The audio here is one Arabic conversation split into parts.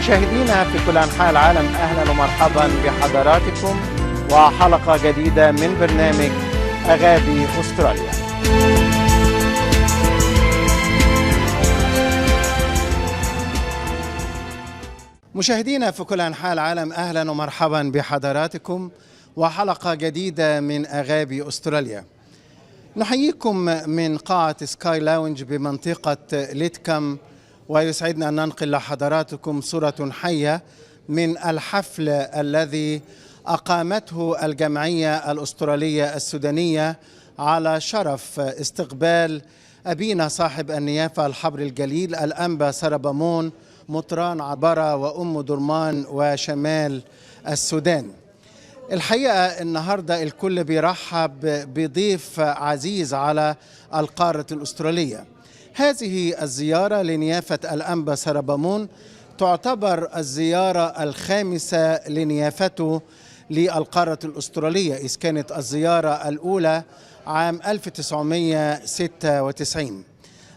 مشاهدينا في كل أنحاء العالم، أهلا ومرحبا بحضراتكم وحلقة جديدة من برنامج أغابي أستراليا. مشاهدينا في كل أنحاء العالم، أهلا ومرحبا بحضراتكم وحلقة جديدة من أغابي أستراليا. نحييكم من قاعة سكاي لاونج بمنطقة ليتكم، ويسعدنا أن ننقل لحضراتكم صورة حية من الحفل الذي أقامته الجمعية الأسترالية السودانية على شرف استقبال أبينا صاحب النيافة الحبر الجليل الأنبا سربمون مطران عبرة وأم درمان وشمال السودان. الحقيقة النهاردة الكل بيرحب بضيف عزيز على القارة الأسترالية. هذه الزيارة لنيافة الأنبا سربمون تعتبر الزيارة الخامسة لنيافته للقارة الأسترالية، إذ كانت الزيارة الأولى عام 1996.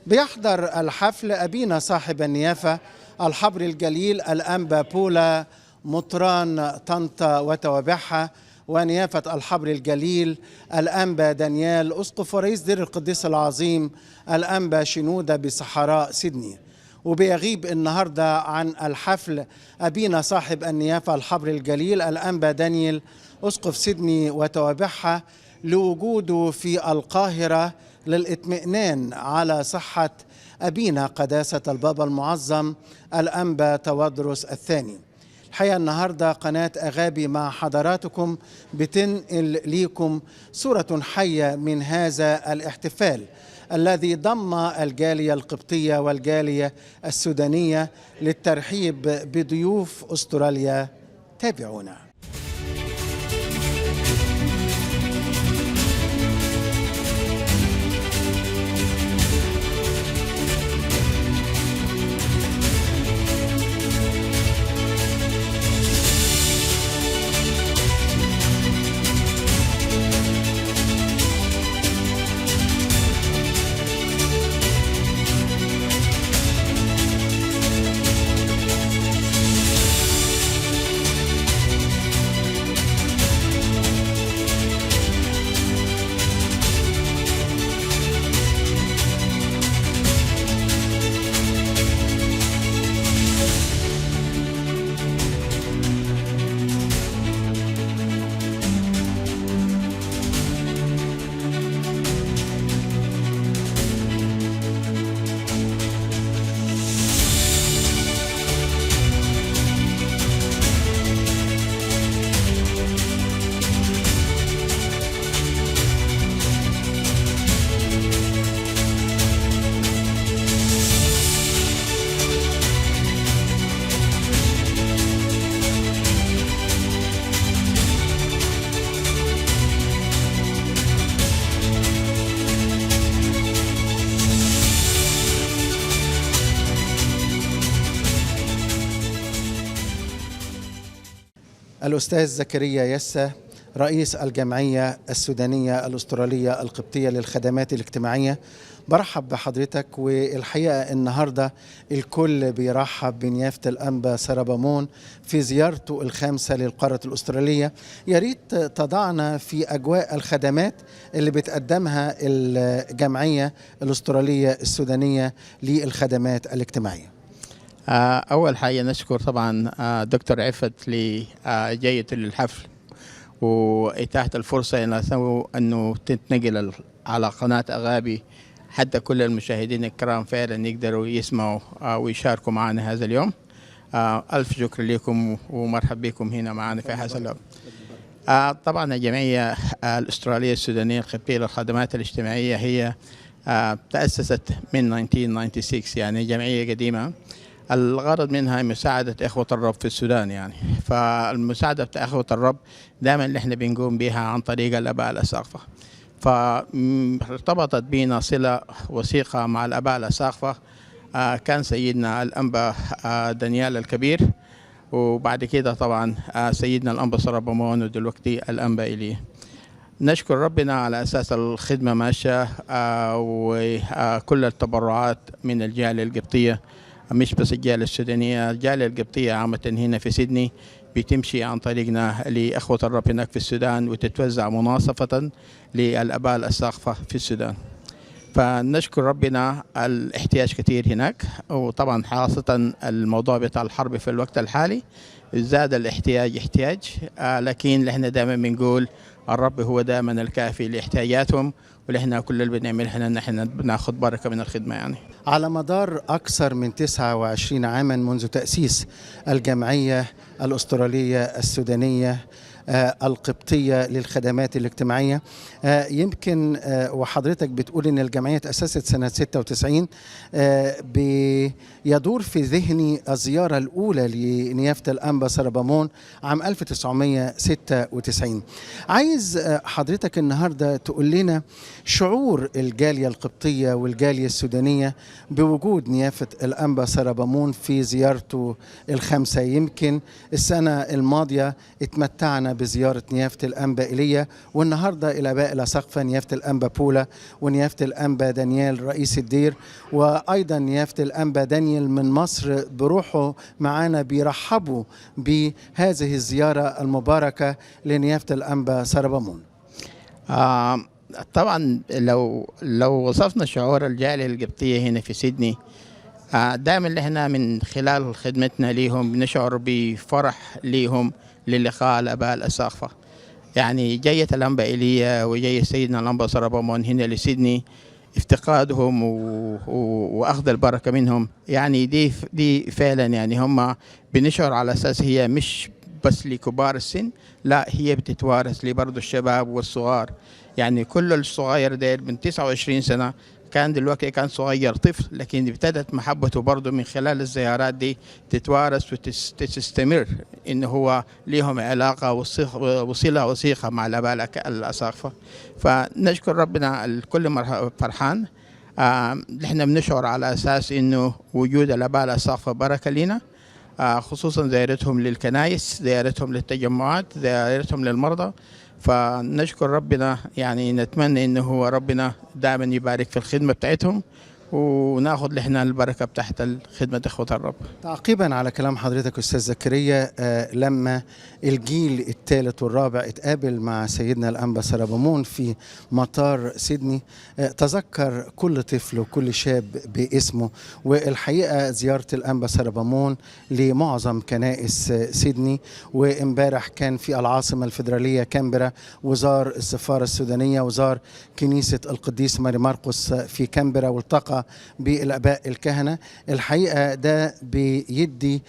بيحضر الحفل أبينا صاحب النيافة الحبر الجليل الأنبا بولا مطران طنطا وتوابعها، ونيافة الحبر الجليل الأنبا دانيال أسقف ورئيس دير القديس العظيم الأنبا شنودة بصحراء سيدني. وبيغيب النهاردة عن الحفل أبينا صاحب النيافة الحبر الجليل الأنبا دانيال أسقف سيدني وتوابعها لوجوده في القاهرة للإطمئنان على صحة أبينا قداسة البابا المعظم الأنبا تودرس الثاني. الحقيقة النهاردة قناة أغابي مع حضراتكم بتنقل ليكم صورة حية من هذا الاحتفال الذي ضم الجالية القبطية والجالية السودانية للترحيب بضيوف أستراليا. تابعونا. الأستاذ زكريا يسا رئيس الجمعية السودانية الأسترالية القبطية للخدمات الاجتماعية، برحب بحضرتك. والحقيقة النهاردة الكل بيرحب بنيافة الأنبا سربمون في زيارته الخامسة للقارة الأسترالية. يا ريت تضعنا في أجواء الخدمات اللي بتقدمها الجمعية الأسترالية السودانية للخدمات الاجتماعية. أول حاجة نشكر طبعا دكتور عفت لجايته للحفل وإتاحة الفرصة أنه تتنقل على قناة أغابي حتى كل المشاهدين الكرام فعلا يقدروا يسمعوا ويشاركوا معنا هذا اليوم. ألف شكر لكم ومرحب بكم هنا معنا في هذا اليوم. طبعا الجمعية الأسترالية السودانية القبطية للخدمات الاجتماعية هي تأسست من 1996، يعني جمعية قديمة. الغرض منها مساعدة إخوة الرب في السودان، يعني فالمساعدة بتاع إخوة الرب دائما اللي احنا بنقوم بها عن طريق الآباء الأساقفة، فارتبطت بينا صلة وثيقة مع الآباء الأساقفة. كان سيدنا الأنبا دانيال الكبير، وبعد كده طبعا سيدنا الأنبا سربمون، ودلوقتي الأنبا إيليا. نشكر ربنا على أساس الخدمة ماشية، وكل التبرعات من الجالية القبطية مش بس الجالية السودانية، الجالية القبطية عامة هنا في سيدني بتمشي عن طريقنا لأخوة الرب هناك في السودان، وتتوزع مناصفة للآباء الأساقفة في السودان. فنشكر ربنا، الاحتياج كثير هناك، وطبعا خاصة الموضوع بتاع الحرب في الوقت الحالي زاد احتياج، لكن احنا دائما بنقول الرب هو دائما الكافي لاحتياجاتهم، ولحنا كل اللي بنعمله احنا نحن بناخذ بركة من الخدمة. يعني على مدار أكثر من 29 عاما منذ تأسيس الجمعية الأسترالية السودانية القبطية للخدمات الاجتماعية، يمكن وحضرتك بتقول إن الجمعية تأسست سنة 96، بيدور في ذهني الزيارة الأولى لنيافة الأنبا سربامون عام 1996. عايز حضرتك النهاردة تقول لنا شعور الجالية القبطية والجالية السودانية بوجود نيافة الأنبا سربامون في زيارته الخامسة. يمكن السنة الماضية اتمتعنا بزيارة نيافة الأنبا إيليا، والنهاردة الآباء الأساقفة نيافة الأنبا بولا ونيافة الأنبا دانيال رئيس الدير، وأيضا نيافة الأنبا دانيال من مصر بروحه معنا بيرحبوا بهذه الزيارة المباركة لنيافة الأنبا سربامون. طبعا لو وصفنا شعور الجالية القبطية هنا في سيدني، دائما احنا من خلال خدمتنا ليهم بنشعر بفرح ليهم للقاء الآباء الأساقفة. يعني جاية الأنبا إيليا وجاية سيدنا الأنبا سربامون هنا لسيدني، افتقادهم وأخذ البركة منهم، يعني دي فعلا يعني هم بنشعر على أساس هي مش بس لكبار السن، لا هي بتتوارث لبرضو الشباب والصغار. يعني كل الصغير ده من 29 سنة كان دلوقتي كان صغير طفل، لكن ابتدت محبته برضه من خلال الزيارات دي تتوارث وتستمر، إن هو ليهم علاقة وصلة وثيقة مع الآباء الأساقفة. فنشكر ربنا الكل فرحان. نحن بنشعر على أساس إنه وجود الآباء الأساقفة بركة لنا، خصوصا زيارتهم للكنائس، زيارتهم للتجمعات، زيارتهم للمرضى. فنشكر ربنا، يعني نتمنى انه هو ربنا دائما يبارك في الخدمة بتاعتهم، وناخذ لحنا البركة بتاعت خدمة إخوة الرب. تعقيبا على كلام حضرتك أستاذ زكريا، لما الجيل الثالث والرابع اتقابل مع سيدنا الأنبا سربامون في مطار سيدني، تذكر كل طفل وكل شاب باسمه. والحقيقة زيارة الأنبا سربامون لمعظم كنائس سيدني، وامبارح كان في العاصمة الفيدرالية كامبرا، وزار السفارة السودانية، وزار كنيسة القديس ماري مرقس في كامبرا، والتقى بالآباء الكهنة. الحقيقة ده بيدي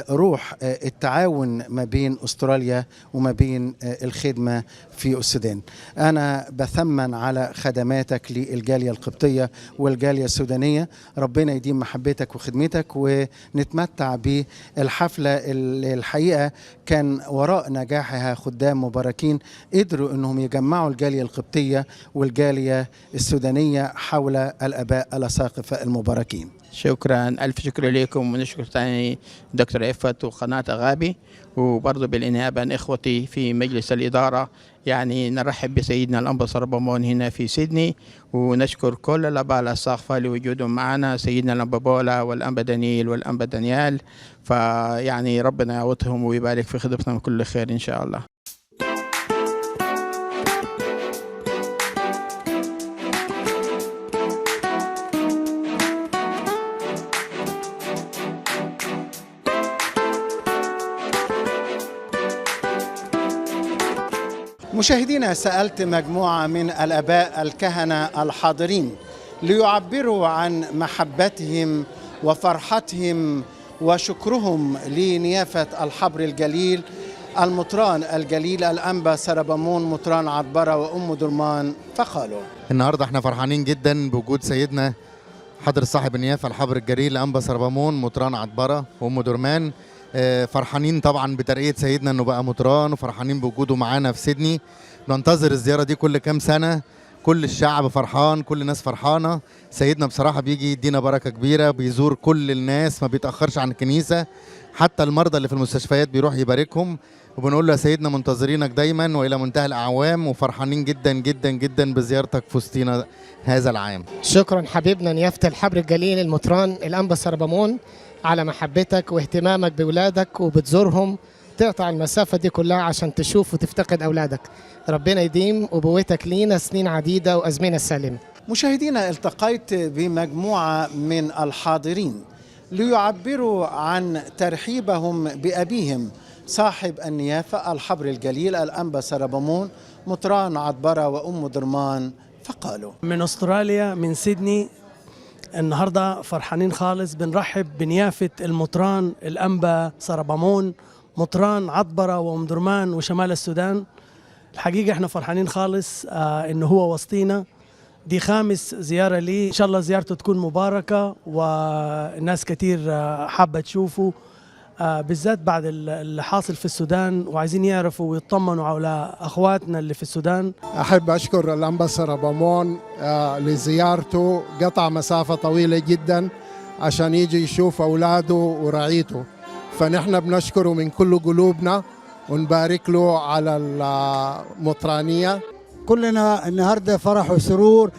روح التعاون ما بين أستراليا وما بين الخدمة في السودان. أنا بثمن على خدماتك للجالية القبطية والجالية السودانية، ربنا يديم محبتك وخدمتك، ونتمتع بالحفلة اللي الحقيقة كان وراء نجاحها خدام مباركين قدروا أنهم يجمعوا الجالية القبطية والجالية السودانية حول الآباء الأساقفة المباركين. شكرا، ألف شكر لكم، ونشكر ثاني دكتور عفت وقناة أغابي، وبرضه بالإنابة عن إخوتي في مجلس الإدارة. يعني نرحب بسيدنا الأنبا سربامون هنا في سيدني، ونشكر كل الآباء الأساقفة لوجودهم معنا، سيدنا الأنبا بولا والأنبا دانيال والأنبا دانيال. فيعني ربنا يعوضهم ويبارك في خدمتهم كل خير إن شاء الله. مشاهدينا، سألت مجموعة من الآباء الكهنة الحاضرين ليعبروا عن محبتهم وفرحتهم وشكرهم لنيافة الحبر الجليل المطران الجليل الأنبا سربامون مطران عطبرة وأم درمان، فقالوا: النهارده احنا فرحانين جدا بوجود سيدنا حضر صاحب النيافة الحبر الجليل الأنبا سربامون مطران عطبرة وأم درمان. فرحانين طبعا بترقية سيدنا انه بقى مطران، وفرحانين بوجوده معانا في سيدني. ننتظر الزيارة دي كل كام سنة، كل الشعب فرحان، كل الناس فرحانة. سيدنا بصراحة بيجي يدينا بركة كبيرة، بيزور كل الناس، ما بيتأخرش عن الكنيسة، حتى المرضى اللي في المستشفيات بيروح يباركهم. وبنقول له يا سيدنا منتظرينك دايما والى منتهى الاعوام، وفرحانين جدا جدا جدا بزيارتك في وسطينا هذا العام. شكرا حبيبنا نيافة الحبر الجليل المطران الأنبا سربامون، على محبتك واهتمامك بأولادك وبتزورهم، تقطع المسافة دي كلها عشان تشوف وتفتقد أولادك. ربنا يديم أبوتك لينا سنين عديدة وأزمنة سالمة. مشاهدينا، التقيت بمجموعة من الحاضرين ليعبروا عن ترحيبهم بأبيهم صاحب النيافة الحبر الجليل الأنبا سربمون مطران عطبرة وأم درمان، فقالوا: من أستراليا، من سيدني. النهاردة فرحانين خالص، بنرحب بنيافة المطران الأنبا سربمون مطران عطبرة وأم درمان وشمال السودان. الحقيقة احنا فرحانين خالص إنه هو وسطينا. دي خامس زيارة لي، إن شاء الله زيارته تكون مباركة والناس كتير حابة تشوفه، بالذات بعد اللي حاصل في السودان، وعايزين يعرفوا ويطمنوا على أخواتنا اللي في السودان. أحب أشكر الأنبا سربمون لزيارته، قطع مسافة طويلة جدا عشان يجي يشوف أولاده ورعيته، فنحن بنشكره من كل قلوبنا ونبارك له على المطرانية. كلنا النهارده فرح وسرور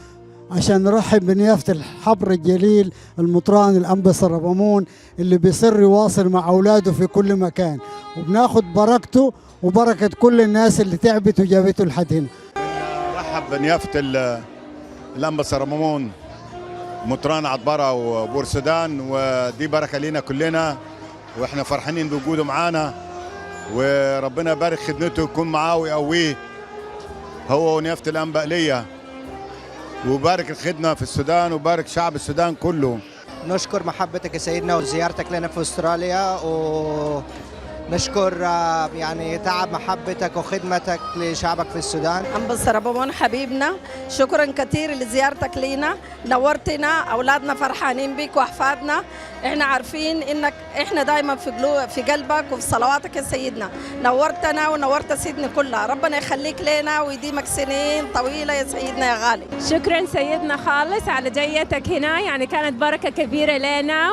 عشان نرحب بنيافة الحبر الجليل المطران الأنبا سربمون اللي بيصر يواصل مع أولاده في كل مكان، وبناخد بركته وبركة كل الناس اللي تعبت وجابته لحد هنا. رحب بنيافة الأنبا سربمون مطران عطبرة وبورسودان، ودي بركة لينا كلنا، واحنا فرحانين بوجوده معانا، وربنا يبارك خدمته ويكون معاه ويقويه هو ونيافة الأنبا إيليا، وبارك الخدمة في السودان وبارك شعب السودان كله. نشكر محبتك يا سيدنا وزيارتك لنا في أستراليا، ونشكر يعني تعب محبتك وخدمتك لشعبك في السودان. أنبا سربمون حبيبنا، شكرا كثير لزيارتك لينا، نورتنا، أولادنا فرحانين بك وأحفادنا. احنا عارفين انك احنا دايما في قلبك وفي صلواتك يا سيدنا. نورتنا ونورت سيدنا كلها، ربنا يخليك لنا ويديمك سنين طويله يا سيدنا يا غالي. شكرا سيدنا خالص على جيتك هنا، يعني كانت بركه كبيره لنا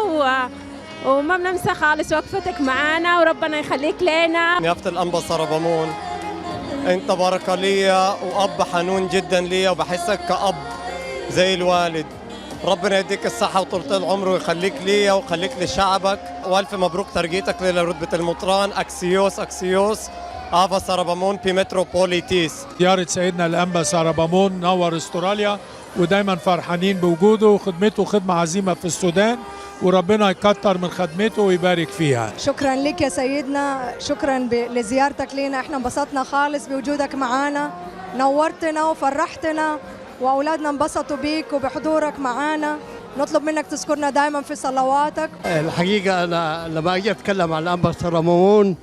وما بننسى خالص وقفتك معانا، وربنا يخليك لنا. نيافة الأنبا سربمون، انت بركه ليا واب حنون جدا ليا، وبحسك كأب زي الوالد. ربنا يديك الصحة وطولة العمر ويخليك ليا ويخليك لشعبك، والف مبروك ترقيتك لرتبة المطران. اكسيوس اكسيوس افا سربمون في متروبوليتيس. زيارة سيدنا الأنبا سربمون نور استراليا، ودايما فرحانين بوجوده وخدمته، خدمة عظيمة في السودان، وربنا يكتر من خدمته ويبارك فيها. شكرا لك يا سيدنا، شكرا لزيارتك لنا، احنا انبسطنا خالص بوجودك معانا، نورتنا وفرحتنا، واولادنا انبسطوا بيك وبحضورك معانا. نطلب منك تذكرنا دائما في صلواتك. الحقيقه انا لما اجي اتكلم عن الانبا سربمون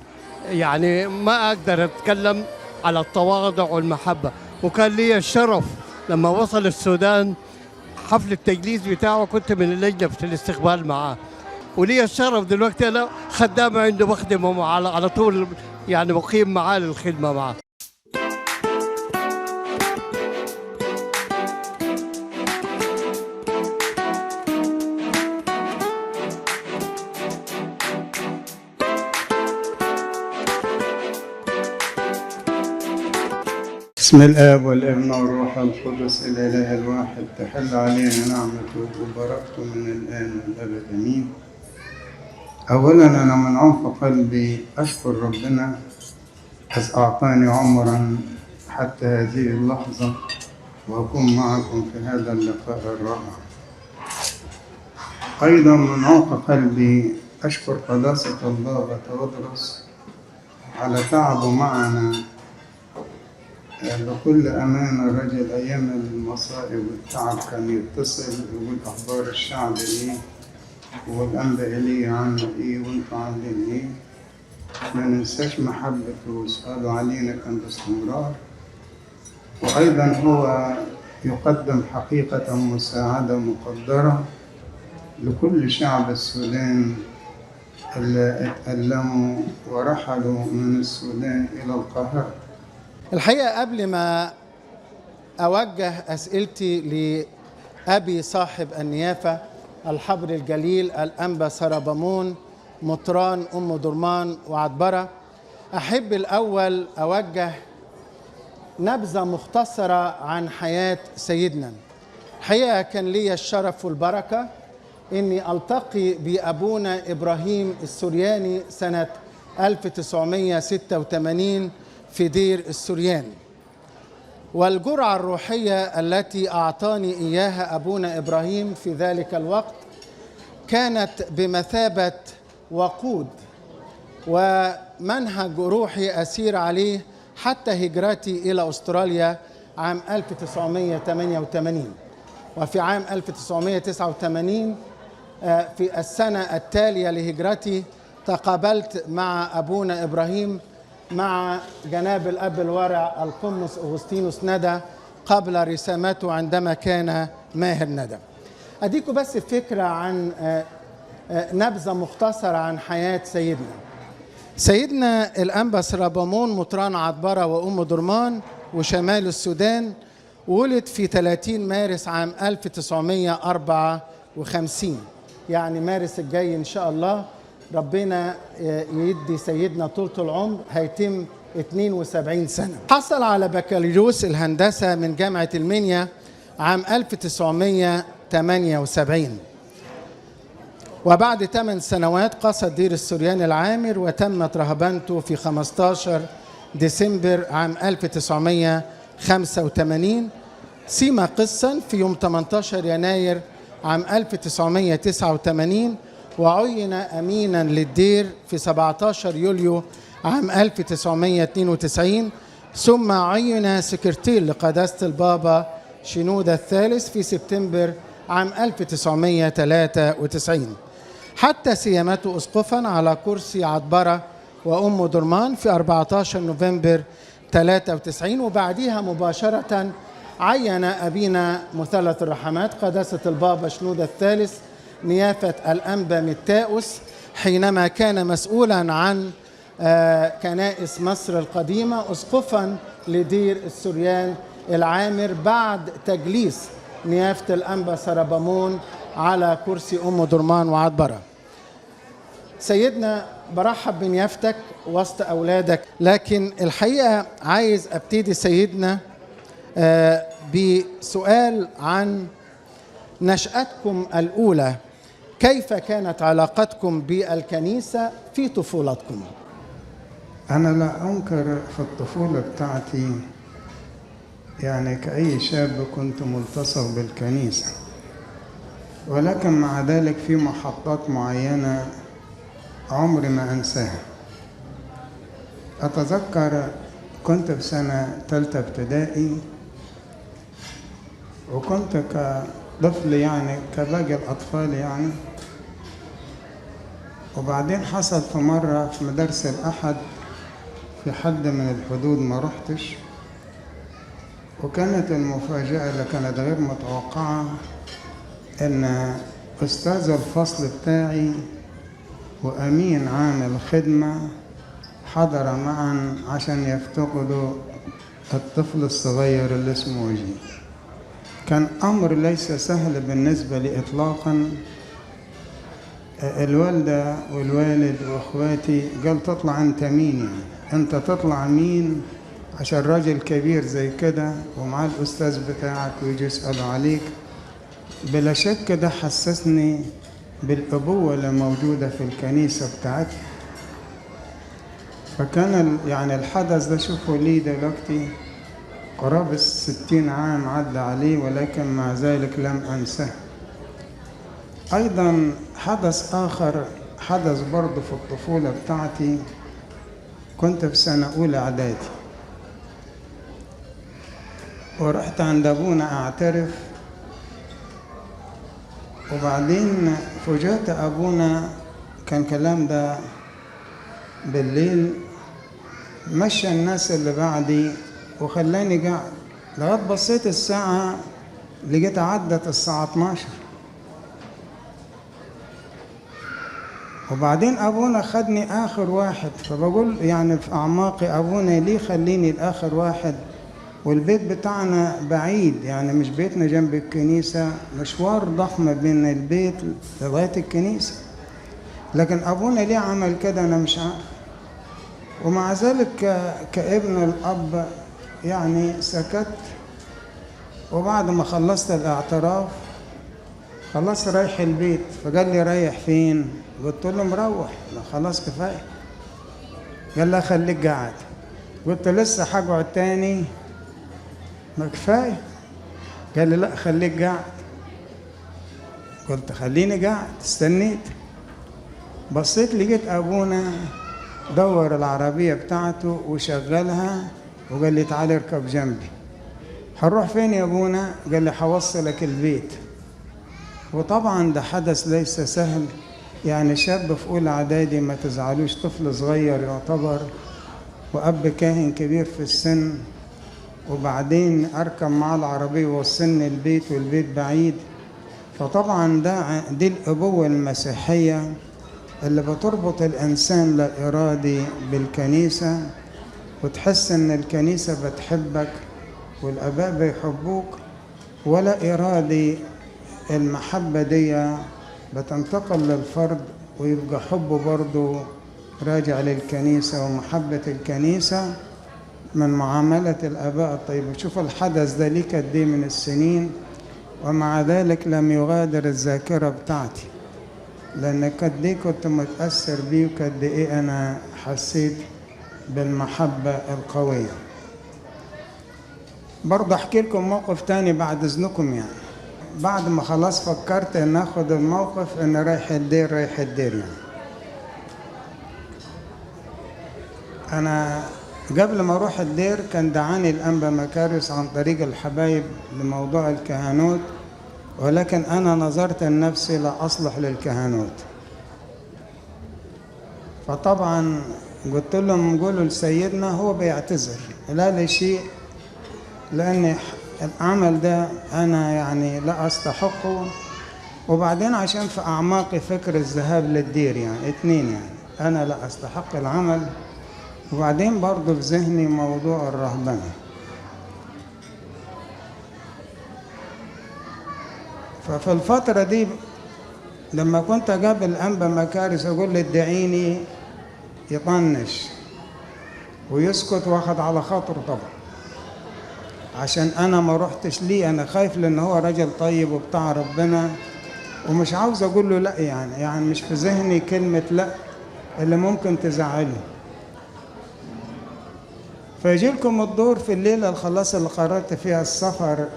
يعني ما اقدر اتكلم على التواضع والمحبه، وكان لي الشرف لما وصل السودان حفل التجليس بتاعه كنت من اللجنه في الاستقبال معاه، ولي الشرف دلوقتي انا خدامه عنده بخدمه على طول، يعني مقيم معاه للخدمه معاه. بسم الآب والابن والروح القدس الإله الواحد، تحل علينا نعمته وبركته من الآن والأبد آمين. أولا أنا من عمق قلبي أشكر ربنا إذ أعطاني عمرا حتى هذه اللحظة وأكون معكم في هذا اللقاء الرائع. أيضا من عمق قلبي أشكر قداسة الله تودرس على تعبه معنا بكل أمانة. الرجل أيام المصائب والتعب كان يتصل ويقول أخبار الشعب إيه والأنبا إليه عنه إيه وأنتوا عاملين إيه. ما ننساش محبته وسؤاله علينا كان باستمرار. وأيضا هو يقدم حقيقة مساعدة مقدرة لكل شعب السودان اللي اتألموا ورحلوا من السودان إلى القاهرة. الحقيقة قبل ما أوجه أسئلتي لأبي صاحب النيافة الحبر الجليل الأنبا سربمون مطران أم درمان وعطبرة، أحب الأول أوجه نبذة مختصرة عن حياة سيدنا. الحقيقة كان لي الشرف والبركة إني ألتقي بأبونا إبراهيم السورياني سنة 1986 في دير السوريان. والجرعة الروحية التي أعطاني إياها أبونا إبراهيم في ذلك الوقت كانت بمثابة وقود ومنهج روحي أسير عليه حتى هجرتي إلى أستراليا عام 1988. وفي عام 1989 في السنة التالية لهجرتي تقابلت مع أبونا إبراهيم مع جناب الأب الورع القمص أغسطينوس ندى قبل رسامته عندما كان ماهر ندى. أديكم بس فكرة عن نبذة مختصرة عن حياة سيدنا الأنبا سربامون مطران عطبرة وأم درمان وشمال السودان، ولد في 30 مارس عام 1954. يعني مارس الجاي إن شاء الله ربنا يدي سيدنا طولة العمر، هيتم 72 سنة. حصل على بكالوريوس الهندسة من جامعة المنيا عام 1978. وبعد 8 سنوات قصد دير السوريان العامر وتمت رهبنته في 15 ديسمبر عام 1985. سيما قسا في يوم 18 يناير عام 1989 وعين أمينا للدير في 17 يوليو عام 1992. ثم عين سكرتير لقداسة البابا شنودة الثالث في سبتمبر عام 1993، حتى سيامته أسقفا على كرسي عطبرة وأم درمان في 14 نوفمبر 93. وبعدها مباشرة عين أبينا مثلث الرحمات قداسة البابا شنودة الثالث نيافة الأنبا متاؤس حينما كان مسؤولا عن كنائس مصر القديمة أسقفا لدير السوريان العامر بعد تجليس نيافة الأنبا سربامون على كرسي أم درمان وعطبرة. سيدنا برحب بنيافتك وسط أولادك، لكن الحقيقة عايز أبتدي سيدنا بسؤال عن نشأتكم الأولى. كيف كانت علاقتكم بالكنيسة في طفولتكم؟ أنا لا أنكر في الطفولة بتاعتي يعني كأي شاب كنت ملتصق بالكنيسة، ولكن مع ذلك في محطات معينة عمري ما أنساها. أتذكر كنت في سنة 3 ابتدائي، وكنت كطفل يعني كباقي الأطفال يعني. وبعدين حصل في مرة في مدارس الأحد في حد من الحدود ما رحتش، وكانت المفاجأة اللي كانت غير متوقعة إن أستاذ الفصل بتاعي وأمين عام الخدمة حضر معا عشان يفتقدوا الطفل الصغير اللي اسمه وجيه. كان أمر ليس سهل بالنسبة لي إطلاقا. الوالدة والوالد وأخواتي قال تطلع أنت مين يعني؟ أنت تطلع مين عشان راجل كبير زي كده ومع الأستاذ بتاعك ويجي يسألوا عليك؟ بلا شك ده حسسني بالأبوة اللي موجودة في الكنيسة بتاعتي. فكان يعني الحدث ده شوفوا لي دلوقتي قرابة 60 عام عدى عليه، ولكن مع ذلك لم أنساه. أيضا حدث آخر حدث برضه في الطفولة بتاعتي. كنت في سنة أولى إعدادي ورحت عند أبونا أعترف، وبعدين فوجئت أبونا كان كلام ده بالليل، مشى الناس اللي بعدي وخلاني قاعد لغاية بصيت الساعة لقيت عدت الساعة 12. وبعدين أبونا خدني آخر واحد، فبقول يعني في أعماقي أبونا ليه خليني الآخر واحد والبيت بتاعنا بعيد، يعني مش بيتنا جنب الكنيسة، مشوار ضخم بين البيت لغاية الكنيسة، لكن أبونا ليه عمل كده أنا مش عارف. ومع ذلك كابن الأب يعني سكت. وبعد ما خلصت الاعتراف خلاص رايح البيت. فقال لي رايح فين؟ قلت له مروح. لا خلاص كفاية. قال لا خليك قاعد. قلت لسه هقعد تاني؟ ما كفاية. قال لي لا خليك قاعد. قلت خليني قاعد. استنيت، بصيت لقيت أبونا دور العربية بتاعته وشغلها وقال لي تعالي اركب جنبي. هنروح فين يا أبونا؟ قال لي هوصلك البيت. وطبعا ده حدث ليس سهل، يعني شاب في أولى إعدادي، ما تزعلوش، طفل صغير يعتبر، وأب كاهن كبير في السن، وبعدين أركب معاه العربية ووصلني البيت والبيت بعيد. فطبعا دي الأبوة المسيحية اللي بتربط الإنسان لا إرادي بالكنيسة، وتحس إن الكنيسة بتحبك والآباء بيحبوك، ولا إرادي المحبة دي بتنتقل للفرد ويبقى حبه برضه راجع للكنيسة ومحبة الكنيسة من معاملة الآباء الطيبة. شوف الحدث ده ليه قد إيه من السنين، ومع ذلك لم يغادر الذاكرة بتاعتي، لأن قد إيه كنت متأثر بيه وقد إيه أنا حسيت بالمحبة القوية. برضه أحكي لكم موقف تاني بعد إذنكم. يعني بعد ما خلاص فكرت إن أخذ الموقف إن رايح الدير يعني. أنا قبل ما أروح الدير كان دعاني الأنبا مكاريوس عن طريق الحبايب لموضوع الكهنوت، ولكن أنا نظرت لنفسي لا أصلح للكهنوت. فطبعا قلت لهم قولوا لسيدنا هو بيعتذر، لا لشيء، لأن العمل ده أنا يعني لا أستحقه، وبعدين عشان في أعماقي فكر الذهاب للدير، يعني اتنين، يعني أنا لا أستحق العمل، وبعدين برضه في ذهني موضوع الرهبنة. ففي الفترة دي لما كنت أقابل الأنبا مكاريوس أقول له ادعيني، يطنش ويسكت واخد على خاطره طبعا، عشان أنا ما رحتش ليه، أنا خايف لأن هو راجل طيب وبتاع ربنا، ومش عاوز أقول له لا، يعني مش في ذهني كلمة لا اللي ممكن تزعله. فيجي لكم الدور في الليلة الخلاص اللي قررت فيها السفر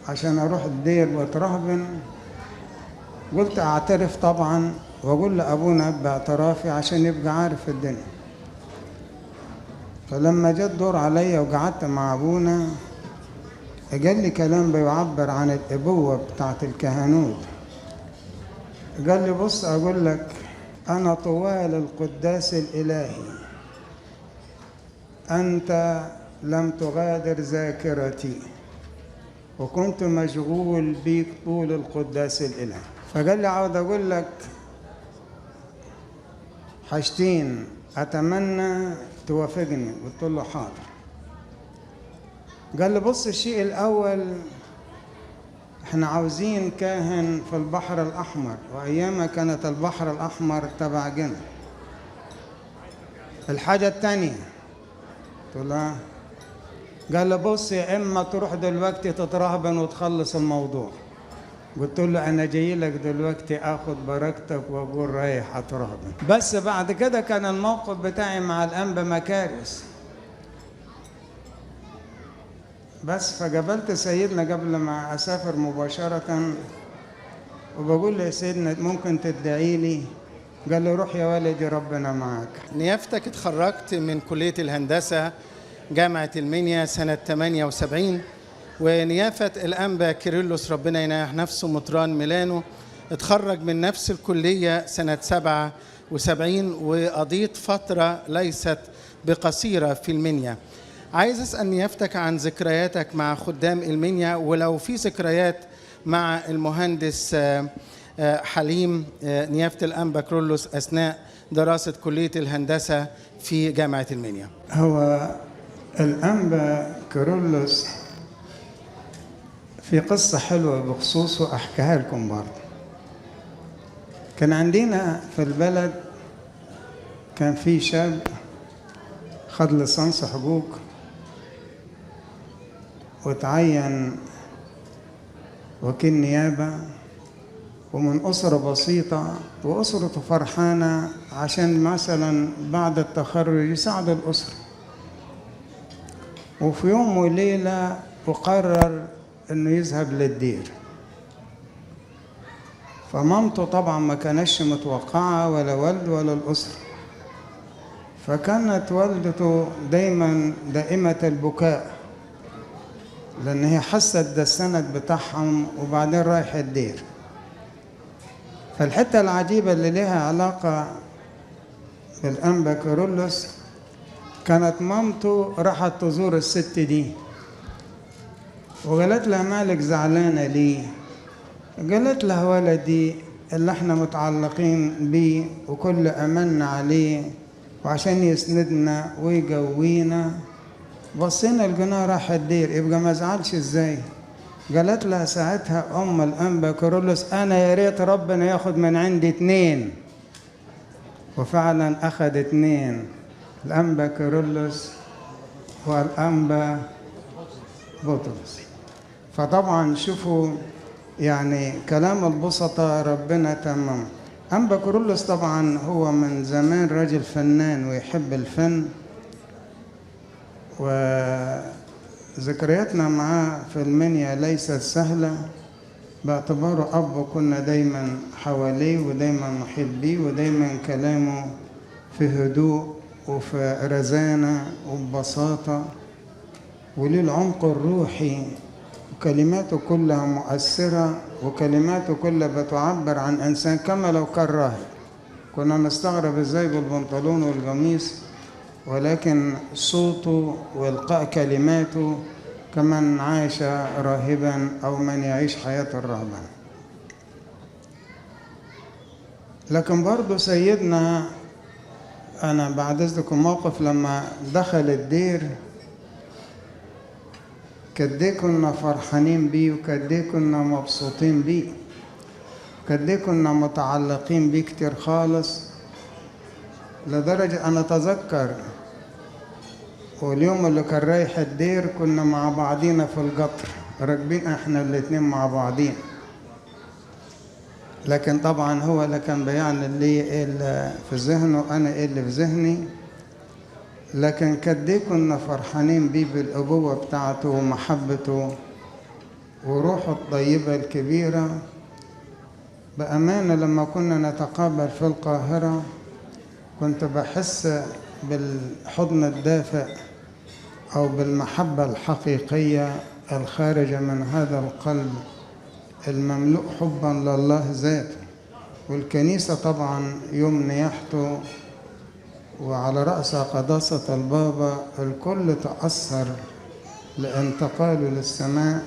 عشان أروح الدير وأترهبن. قلت أعترف طبعا وأقول لأبونا باعترافي عشان يبقى عارف الدنيا. فلما جاء الدور عليا وقعدت مع أبونا قال لي كلام بيعبر عن الأبوة بتاعت الكهنوت. قال لي بص أقول لك، أنا طوال القداس الإلهي أنت لم تغادر ذاكرتي، وكنت مشغول بيك طول القداس الإلهي. فقال لي عاوز أقول لك حاجتين أتمنى توافقني. قلت له حاضر. قال لي بص، الشيء الأول احنا عاوزين كاهن في البحر الأحمر، وأيامها كانت البحر الأحمر تبع جنة. الحاجة الثانية قلت له قال لي بص، يا إما تروح دلوقتي تترهبن وتخلص الموضوع. قلت له أنا جاي لك دلوقتي آخذ بركتك وأقول رايح أترهبن. بس بعد كده كان الموقف بتاعي مع الأنبا مكاريوس. بس فقابلت سيدنا قبل ما أسافر مباشرة، وبقول له يا سيدنا ممكن تدعي لي؟ قال لي روح يا ولدي ربنا معك. نيافتك اتخرجت من كلية الهندسة جامعة المنيا سنة 78، ونيافة الأنبا كيرلس ربنا يناح نفسه مطران ميلانو اتخرج من نفس الكلية سنة 77، وقضيت فترة ليست بقصيرة في المنيا. عايز أسأل نيافتك عن ذكرياتك مع خدام المنيا، ولو في ذكريات مع المهندس حليم نيافة الأنبا كيرلس أثناء دراسة كلية الهندسة في جامعة المنيا. هو الأنبا كيرلس في قصة حلوة بخصوصه أحكيها لكم برضه. كان عندنا في البلد كان في شاب خد ليسانس حقوق وتعين وكيل نيابة ومن أسرة بسيطة، وأسرته فرحانة عشان مثلا بعد التخرج يساعد الأسرة. وفي يوم وليلة وقرر إنه يذهب للدير. فمامته طبعا ما كانتش متوقعة، ولا والده ولا الأسرة. فكانت والدته دائمة البكاء، لأن هي حست ده السند بتاعهم وبعدين رايح الدير. فالحتة العجيبة اللي لها علاقة بالأنبا كيرلس، كانت مامته راحت تزور الست دي وقالت لها مالك زعلانة ليه؟ قالت لها ولدي اللي احنا متعلقين بيه وكل أملنا عليه وعشان يسندنا ويقوينا، بصينا لقيناه راح الدير، يبقى ما زعلش ازاي؟ قالت لها ساعتها أم الأنبا كيرلس أنا يا ريت ربنا ياخد من عندي 2. وفعلا أخذ 2، الأنبا كيرلس والأنبا بطرس. فطبعا شوفوا يعني كلام البسطة ربنا تمام. أنبا كيرلس طبعا هو من زمان راجل فنان ويحب الفن، وذكرياتنا معاه في المنيا ليست سهلة، باعتباره أب كنا دايما حواليه ودايما محيط بيه، ودايما كلامه في هدوء وفي رزانة وببساطة وليه العمق الروحي، وكلماته كلها مؤثرة، وكلماته كلها بتعبر عن إنسان كما لو كان راهب. كنا نستغرب إزاي بالبنطلون والقميص، ولكن صوته وإلقاء كلماته كمن عاش راهبا أو من يعيش حياة الرهبان. لكن برضو سيدنا، أنا بعد إذنكم موقف لما دخل الدير، كدي كنا فرحانين بيه، وكدي كنا مبسوطين بيه، كدي كنا متعلقين بيه كتير خالص، لدرجة أنا أتذكر واليوم اللي كان رايح الدير كنا مع بعضينا في القطر راكبين احنا الاتنين مع بعضين. لكن طبعا هو اللي كان بيعني اللي ايه اللي في ذهنه، انا ايه اللي في ذهني. لكن كدي كنا فرحانين بيه بالأبوة بتاعته ومحبته وروحه الطيبة الكبيرة. بأمانة لما كنا نتقابل في القاهرة كنت بحس بالحضن الدافئ أو بالمحبة الحقيقية الخارجة من هذا القلب المملوء حبا لله ذاته. والكنيسة طبعا يوم نياحته وعلى رأسها قداسة البابا الكل تأثر لانتقاله للسماء،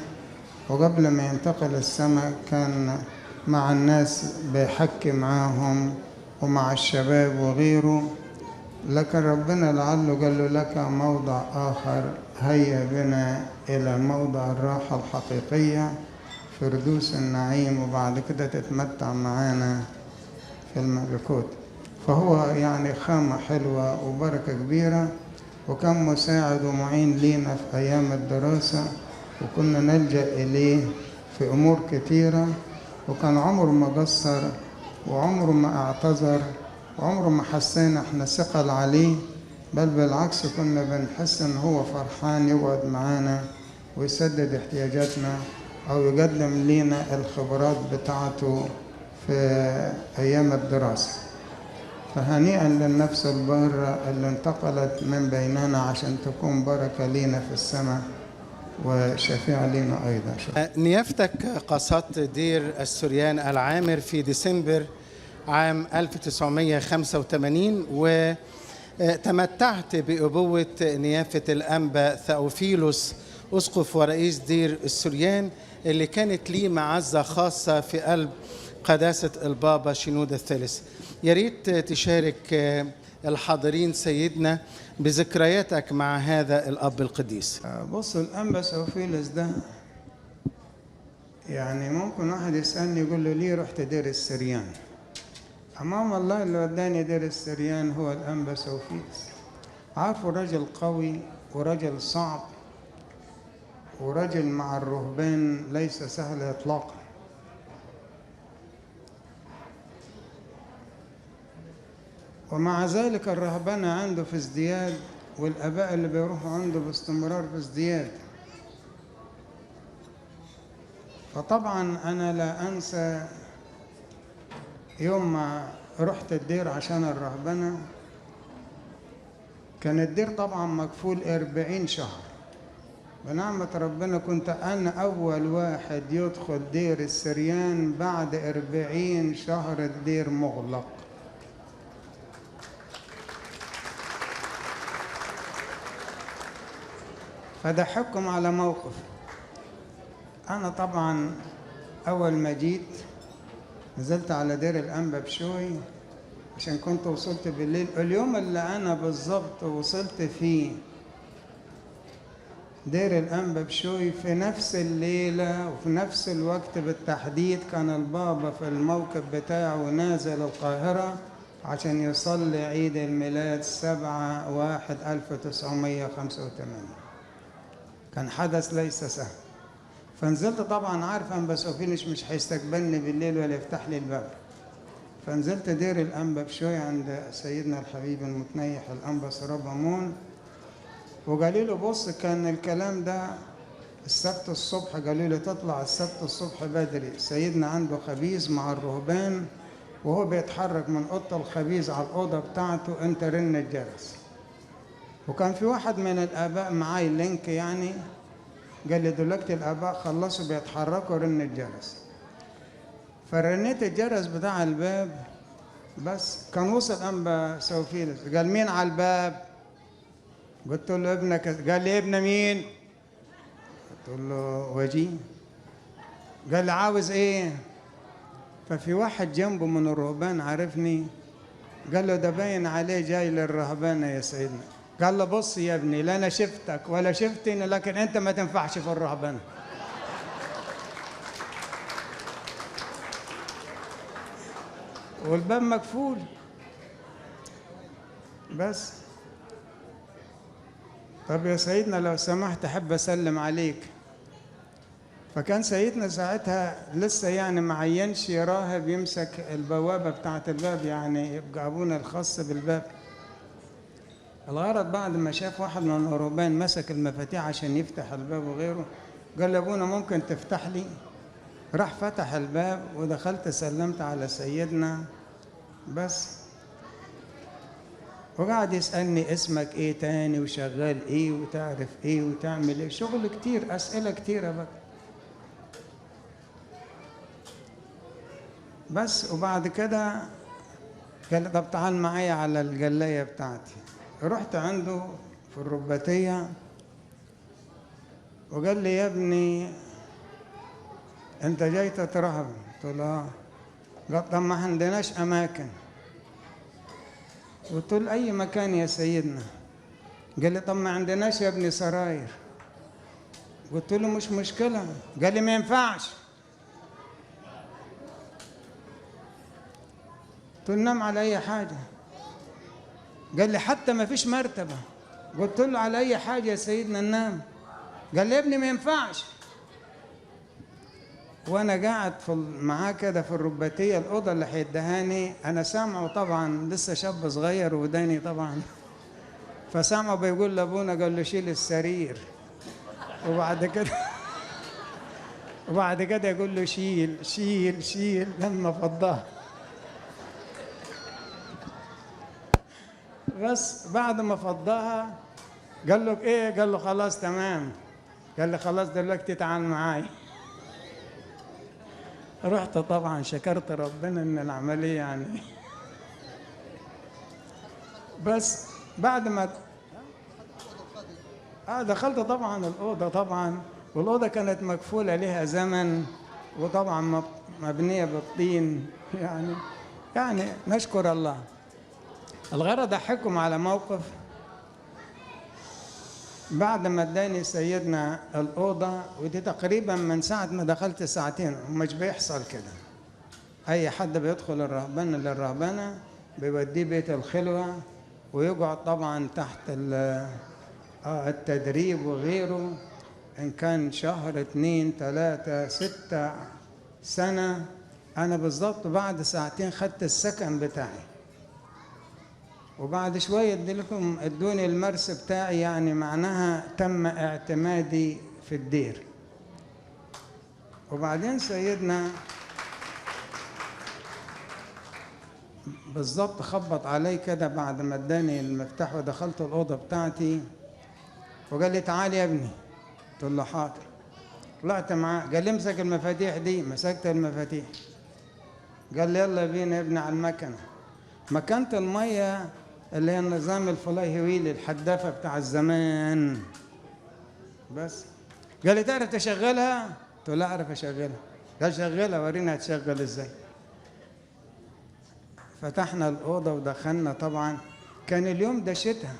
وقبل ما ينتقل السماء كان مع الناس بيحكي معاهم ومع الشباب وغيره. لكن ربنا لعله قال له لك موضع آخر، هيا بنا إلى موضع الراحة الحقيقية فردوس النعيم، وبعد كده تتمتع معانا في الملكوت. فهو يعني خامة حلوة وبركة كبيرة، وكان مساعد ومعين لينا في أيام الدراسة، وكنا نلجأ إليه في أمور كتيرة، وكان عمره ما قصر وعمره ما اعتذر وعمره ما حسينا احنا ثقل عليه، بل بالعكس كنا بنحس ان هو فرحان يقعد معانا ويسدد احتياجاتنا او يقدم لينا الخبرات بتاعته في ايام الدراسة. فهنيئا للنفس البارة اللي انتقلت من بيننا عشان تكون بركة لينا في السماء وشفيع لنا أيضا. نيافتك قصدت دير السريان العامر في ديسمبر عام 1985، وتمتعت بأبوة نيافة الأنبا ثأوفيلوس أسقف ورئيس دير السريان، اللي كانت لي معزة خاصة في قلب قداسة البابا شنودة الثالث. يا ريت تشارك الحاضرين سيدنا بذكرياتك مع هذا الأب القديس. بص، الأنبا ثأوفيلوس ده يعني ممكن واحد يسألني يقول له ليه رحت دير السريان؟ أمام الله اللي وداني دير السريان هو الأنبا ثأوفيلوس. عارفه رجل قوي ورجل صعب ورجل مع الرهبان ليس سهل إطلاقا. ومع ذلك الرهبنة عنده في ازدياد، والآباء اللي بيروحوا عنده باستمرار في ازدياد. فطبعا أنا لا أنسى يوم ما رحت الدير عشان الرهبنة، كان الدير طبعا مكفول 40 شهر. بنعمة ربنا كنت أنا أول واحد يدخل دير السريان بعد 40 شهر الدير مغلق. فضحكم على موقف. أنا طبعا أول ما جيت نزلت على دير الأنبا بشوي عشان كنت وصلت بالليل. اليوم اللي أنا بالظبط وصلت فيه دير الأنبا بشوي، في نفس الليلة وفي نفس الوقت بالتحديد كان البابا في الموكب بتاعه نازل القاهرة عشان يصلي عيد الميلاد 7/1/1985. كان حدث ليس سهل. فنزلت طبعا عارف أنبا سوفينش مش هيستقبلني بالليل ولا يفتح لي الباب. فنزلت دير الأنبا بشوي عند سيدنا الحبيب المتنيح الأنبا سربامون، وقالوا له بص، كان الكلام ده السبت الصبح، قالوا له تطلع السبت الصبح بدري، سيدنا عنده خبيز مع الرهبان وهو بيتحرك من أوضة الخبيز على الأوضة بتاعته أنت رن الجرس. وكان في واحد من الآباء معاي لينك يعني، قال لي دلوقتي الآباء خلصوا بيتحركوا رن الجرس. فرنيت الجرس بتاع الباب، بس كان وصل أنبا سوفيلس، قال مين على الباب؟ قلت له ابنك. قال لي ابن مين؟ قلت له وجيه. قال لي عاوز ايه؟ ففي واحد جنبه من الرهبان عرفني، قال له ده باين عليه جاي للرهبانة يا سيدنا. قال له بص يا ابني، لا انا شفتك ولا شفتني، لكن انت ما تنفعش في الرهبانة. والباب مقفول. بس طب يا سيدنا لو سمحت احب اسلم عليك. فكان سيدنا ساعتها لسه يعني معينش راهب يمسك البوابة بتاعة الباب، يعني يبقى ابونا الخاص بالباب. الغرض بعد ما شاف واحد من الرهبان مسك المفاتيح عشان يفتح الباب وغيره، قال له ابونا ممكن تفتح لي؟ راح فتح الباب ودخلت سلمت على سيدنا بس. وقعد يسألني اسمك ايه تاني وشغال ايه وتعرف ايه وتعمل ايه، شغل كتير، اسئلة كتيرة بقى. بس وبعد كده قال لي طب تعال معايا على الجلاية بتاعتي. رحت عنده في الرباطية وقال لي يا ابني انت جاي تترهب؟ قلت له اه. قال طب ما عندناش اماكن. قلت له اي مكان يا سيدنا؟ قال لي طب ما عندناش يا ابني سراير. قلت له مش مشكلة. قال لي ما ينفعش. قلت له نام على اي حاجة. قال لي حتى ما فيش مرتبة. قلت له على اي حاجة يا سيدنا ننام. قال لي يا ابني ما ينفعش. وانا قاعد معاه كده في الرباطيه، الاوضه اللي هيدهاني انا سامعه طبعا لسه شاب صغير وداني طبعا، فسامعه بيقول لابونا، قال له شيل السرير. وبعد كده يقول له شيل شيل شيل لما فضاه. بس بعد ما فضاها قال له ايه؟ قال له خلاص تمام. قال لي خلاص دلوقتي تعال معايا. رحت طبعا شكرت ربنا ان العمليه يعني. بس بعد ما دخلت طبعا الاوضه طبعا، والاوضه كانت مقفوله لها زمن، وطبعا مبنيه بالطين يعني نشكر الله. الغرض احكم على موقف. بعد ما اداني سيدنا الأوضة، ودي تقريبا من ساعة ما دخلت ساعتين، ومش بيحصل كده. أي حد بيدخل للرهبنة بيوديه بيت الخلوة ويقعد طبعا تحت التدريب وغيره، إن كان شهر 2 3 6 سنة. أنا بالضبط بعد ساعتين خدت السكن بتاعي. وبعد شوية ادوني المرس بتاعي، يعني معناها تم اعتمادي في الدير. وبعدين سيدنا بالظبط خبط علي كده بعد ما اداني المفتاح ودخلت الأوضة بتاعتي وقال لي تعال يا ابني. قلت له حاضر. طلعت معاه، قال لي امسك المفاتيح دي. مسكت المفاتيح. قال لي يلا بينا يا ابني على المكنة. مكنة المية اللي هي النظام الفلاي ويل الحدافة بتاع الزمان. بس قال لي تعرف تشغلها؟ قلت له لا اعرف اشغلها. قال شغلها ورينا هتشغل ازاي. فتحنا الأوضة ودخلنا. طبعا كان اليوم ده شتاء،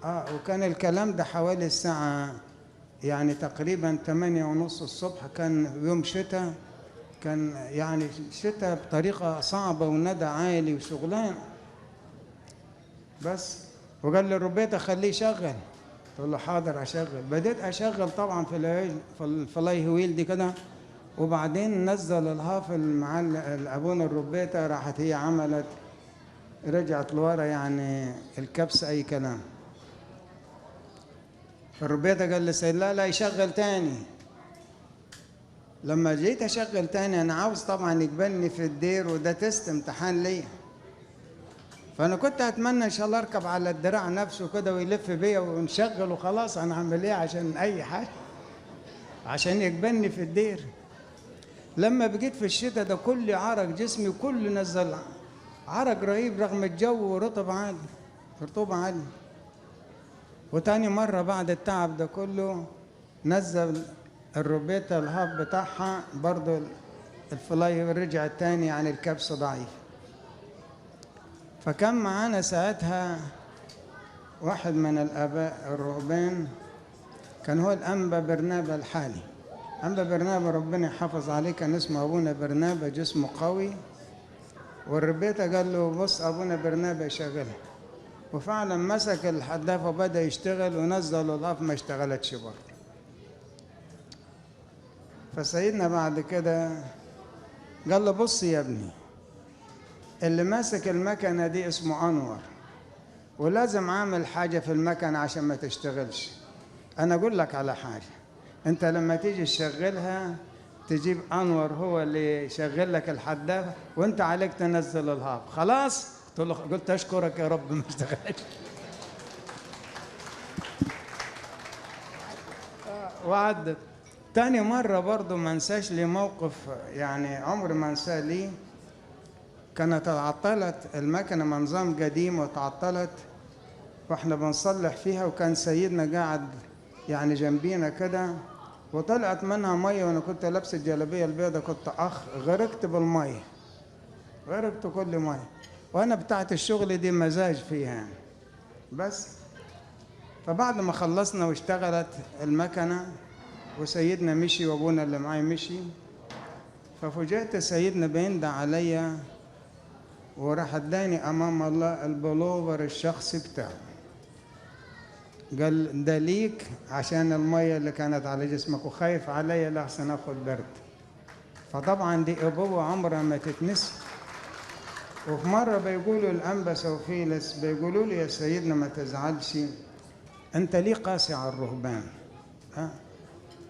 وكان الكلام ده حوالي الساعة يعني تقريبا 8:30 الصبح. كان يوم شتاء، كان يعني شتاء بطريقة صعبة والندى عالي وشغلان. بس وقال لي ربيت خليه يشغل. قلت له حاضر اشغل. بديت اشغل طبعا في الفلاي ويل دي كده. وبعدين نزل الهافل مع ابونا الربيته، راحت هي عملت رجعت لورا يعني الكبس اي كلام. فالربيته قال لي سيد لا يشغل تاني. لما جيت اشغل تاني انا عاوز طبعا يقبلني في الدير، وده تست امتحان ليا. فانا كنت اتمنى ان شاء الله اركب على الدراع نفسه كده ويلف بيا ونشغل وخلاص. انا عامل ايه عشان اي حاجه عشان يقبلني في الدير. لما بقيت في الشتاء ده كل عرق جسمي كله نزل عرق رهيب رغم الجو رطوبة عالية. وتاني مرة بعد التعب ده كله نزل الروبيتا الهاب بتاعها برضو الفلاي رجع تاني، يعني الكبس ضعيف. فكان معانا ساعتها واحد من الآباء الرهبان، كان هو الأنبا برنابا الحالي. أنبا برنابا ربنا يحافظ عليه، كان اسمه أبونا برنابا، جسمه قوي. والربيته قال له بص أبونا برنابا يشغلها. وفعلا مسك الحدافة وبدأ يشتغل ونزل الأف ما اشتغلتش برضه. فسيدنا بعد كده قال له بص يا ابني، اللي ماسك المكنة دي اسمه أنور، ولازم عامل حاجة في المكنة عشان ما تشتغلش. أنا أقول لك على حاجة، أنت لما تيجي تشغلها تجيب أنور هو اللي يشغل لك الحدافة، وأنت عليك تنزل الهاب. خلاص؟ قلت أشكرك يا رب ما اشتغلت. وعدت. تاني مرة برضو ما انساش لي موقف، يعني عمري ما انساه لي. كانت تعطلت المكنة من نظام قديم وتعطلت، واحنا بنصلح فيها، وكان سيدنا قاعد يعني جنبينا كده، وطلعت منها ميه، وانا كنت لابس الجلابيه البيضاء، كنت غرقت بالميه، غرقت كل ميه، وانا بتاعت الشغل دي مزاج فيها يعني. بس فبعد ما خلصنا واشتغلت المكنه وسيدنا مشي وابونا اللي معايا مشي، ففوجئت سيدنا بيندى عليا وراح اداني امام الله البلوفر الشخصي بتاعه. قال ده ليك عشان الميه اللي كانت على جسمك، وخايف عليا لحسن اخد برد. فطبعا دي ابوه عمرها ما تتنسي. وفي مره بيقولوا الانبا سوفيلس، بيقولوا لي يا سيدنا ما تزعلش، انت ليه قاسي على الرهبان؟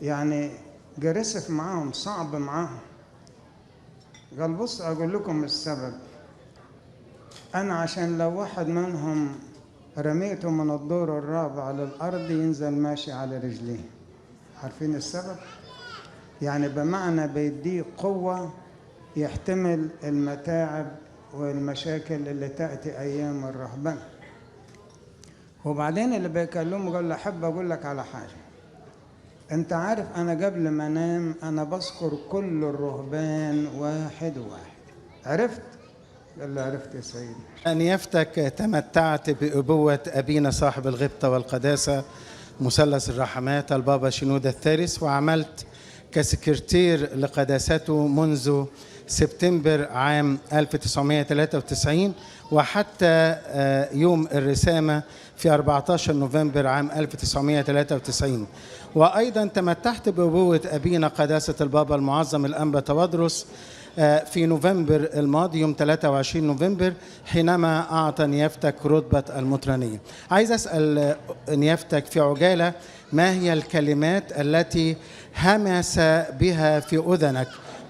يعني جرسف معاهم، صعب معاهم. قال بص اقول لكم السبب، انا عشان لو واحد منهم رميته من الدور الرابع على الارض ينزل ماشي على رجليه. عارفين السبب؟ يعني بمعنى بيديه قوه يحتمل المتاعب والمشاكل اللي تاتي ايام الرهبان. وبعدين اللي بيكلمه قال له احب اقول لك على حاجه، انت عارف انا قبل ما انام انا بذكر كل الرهبان واحد واحد. عرفت؟ قال له عرفت يا سيدي. نيافتك تمتعت بأبوة أبينا صاحب الغبطة والقداسة مثلث الرحمات البابا شنودة الثالث، وعملت كسكرتير لقداسته منذ سبتمبر عام 1993 وحتى يوم الرسامة في 14 نوفمبر عام 1993. وأيضا تمتعت بأبوة أبينا قداسة البابا المعظم الأنبا تودرس في نوفمبر الماضي يوم 23 نوفمبر حينما أعطى نيافتك رتبة المطرانية. عايز أسأل نيافتك في عجالة، ما هي الكلمات التي همس بها في أذنك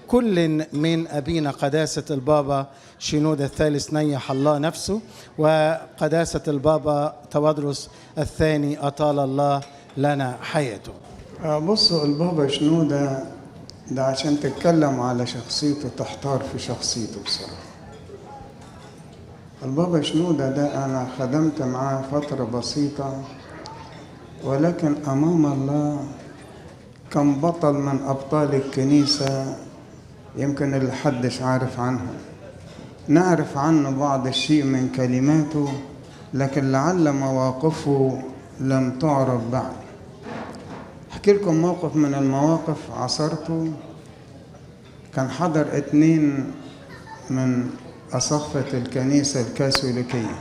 كل من أبينا قداسة البابا شنودة الثالث نيح الله نفسه، وقداسة البابا تودرس الثاني أطال الله لنا حياته؟ بصوا، البابا شنودة ده عشان تتكلم على شخصيته تحتار في شخصيته بصراحة. البابا شنودة ده أنا خدمت معاه فترة بسيطة، ولكن أمام الله كان بطل من أبطال الكنيسة، يمكن اللي حدش عارف عنه. نعرف عنه بعض الشيء من كلماته، لكن لعل مواقفه لم تعرف بعد. أحكي لكم موقف من المواقف عصرته. كان حضر 2 من أساقفة الكنيسة الكاثوليكية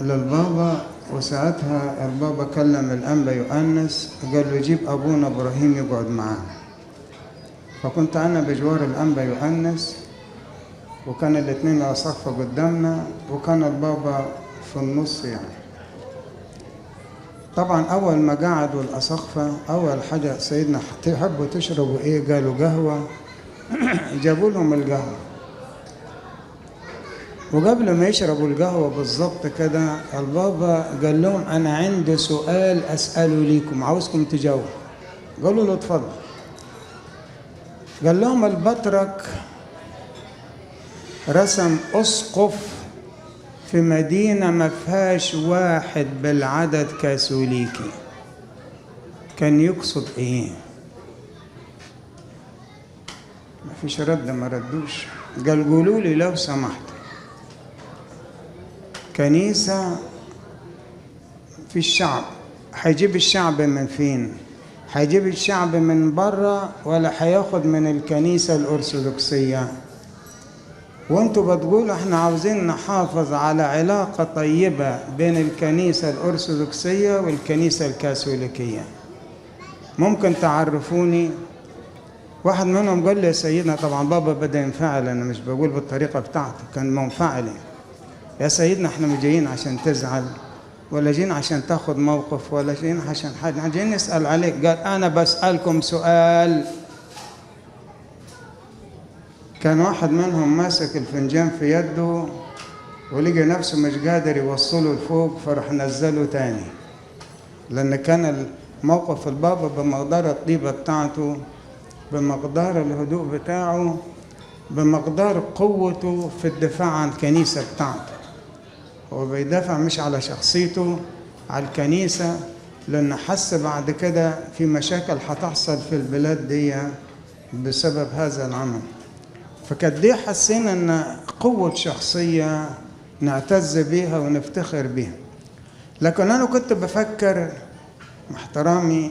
للبابا، وساعتها البابا كلم الأنبا يؤنس قال له جيب أبونا إبراهيم يقعد معانا. فكنت أنا بجوار الأنبا يؤنس، وكان الاتنين أساقفة قدامنا، وكان البابا في النص يعني. طبعا أول ما قعدوا الأساقفة أول حاجة سيدنا تحبوا تشربوا إيه؟ قالوا قهوة. جابوا لهم القهوة، وقبل ما يشربوا القهوة بالظبط كده البابا قال لهم أنا عندي سؤال أسأله ليكم، عاوزكم تجاوبوا. قالوا له اتفضل. قال لهم البطرك رسم أسقف في مدينة ما فيهاش واحد بالعدد كاثوليكي، كان يقصد ايه؟ ما فيش رد، ما ردوش. قال قولوا لي لو سمحت، كنيسة في الشعب، هيجيب الشعب من فين؟ هيجيب الشعب من بره ولا هياخد من الكنيسة الأرثوذكسية؟ وانتوا بتقولوا احنا عاوزين نحافظ على علاقة طيبة بين الكنيسة الأرثوذكسية والكنيسة الكاثوليكية. ممكن تعرفوني؟ واحد منهم قال لي يا سيدنا، طبعا بابا بدأ ينفعل، انا مش بقول بالطريقة بتاعته، كان منفعل. يا سيدنا احنا مش جايين عشان تزعل، ولا جايين عشان تاخد موقف، ولا جايين عشان حاجة، احنا جايين نسأل عليك. قال انا بسألكم سؤال. كان واحد منهم ماسك الفنجان في يده ولقى نفسه مش قادر يوصله لفوق، فراح نزله تاني، لأن كان موقف البابا بمقدار الطيبة بتاعته، بمقدار الهدوء بتاعه، بمقدار قوته في الدفاع عن الكنيسة بتاعته. هو بيدافع مش على شخصيته، على الكنيسة، لأن حس بعد كده في مشاكل هتحصل في البلاد دي بسبب هذا العمل. فكانت دي حسينا ان قوة شخصية نعتز بيها ونفتخر بيها. لكن انا كنت بفكر مع احترامي،